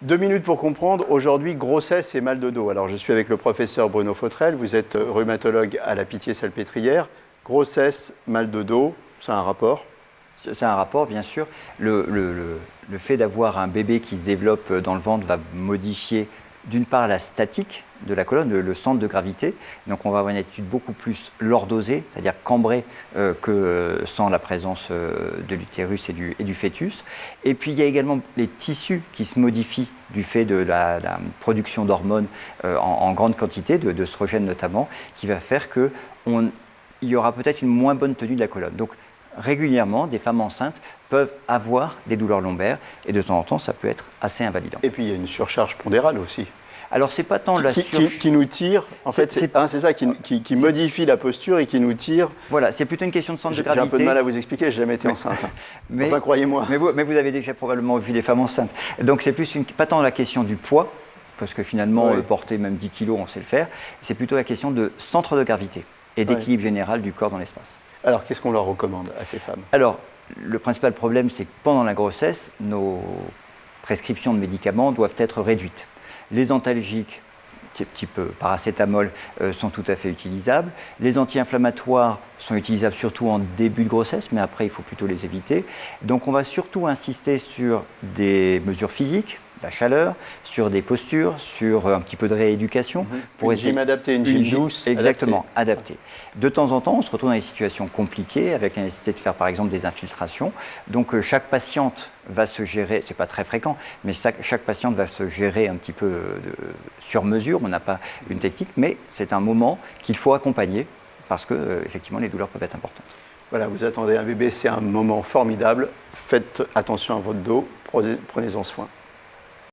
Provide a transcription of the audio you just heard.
2 minutes pour comprendre. Aujourd'hui, grossesse et mal de dos. Alors, je suis avec le professeur Bruno Fautrel. Vous êtes rhumatologue à la Pitié-Salpêtrière. Grossesse, mal de dos, c'est un rapport? C'est un rapport, bien sûr. Le fait d'avoir un bébé qui se développe dans le ventre va modifier d'une part la statique de la colonne, le centre de gravité. Donc on va avoir une attitude beaucoup plus lordosée, c'est-à-dire cambrée, que sans la présence de l'utérus et du fœtus. Et puis il y a également les tissus qui se modifient du fait de la production d'hormones en grande quantité, d'œstrogènes notamment, qui va faire qu'il y aura peut-être une moins bonne tenue de la colonne. Donc régulièrement, des femmes enceintes peuvent avoir des douleurs lombaires et de temps en temps, ça peut être assez invalidant. Et puis, il y a une surcharge pondérale aussi. Alors, c'est pas tant la surcharge qui nous tire, en fait, c'est ça, qui modifie la posture et qui nous tire. Voilà, c'est plutôt une question de centre de gravité. J'ai un peu de mal à vous expliquer, j'ai jamais été enceinte. Enfin, croyez-moi. Mais vous avez déjà probablement vu des femmes enceintes. Donc, c'est plus pas tant la question du poids, parce que finalement, porter même 10 kilos, on sait le faire. C'est plutôt la question de centre de gravité et d'équilibre général du corps dans l'espace. Alors, qu'est-ce qu'on leur recommande à ces femmes? Alors, le principal problème, c'est que pendant la grossesse, nos prescriptions de médicaments doivent être réduites. Les antalgiques, type paracétamol, sont tout à fait utilisables. Les anti-inflammatoires sont utilisables surtout en début de grossesse, mais après, il faut plutôt les éviter. Donc, on va surtout insister sur des mesures physiques, la chaleur, sur des postures, sur un petit peu de rééducation. Pour une gym adaptée, une gym douce. Exactement, adaptée. De temps en temps, on se retrouve dans des situations compliquées avec la nécessité de faire par exemple des infiltrations. Donc chaque patiente va se gérer, c'est pas très fréquent, mais chaque patiente va se gérer un petit peu sur mesure. On n'a pas une technique, mais c'est un moment qu'il faut accompagner parce que effectivement les douleurs peuvent être importantes. Voilà, vous attendez un bébé, c'est un moment formidable. Faites attention à votre dos, prenez-en soin.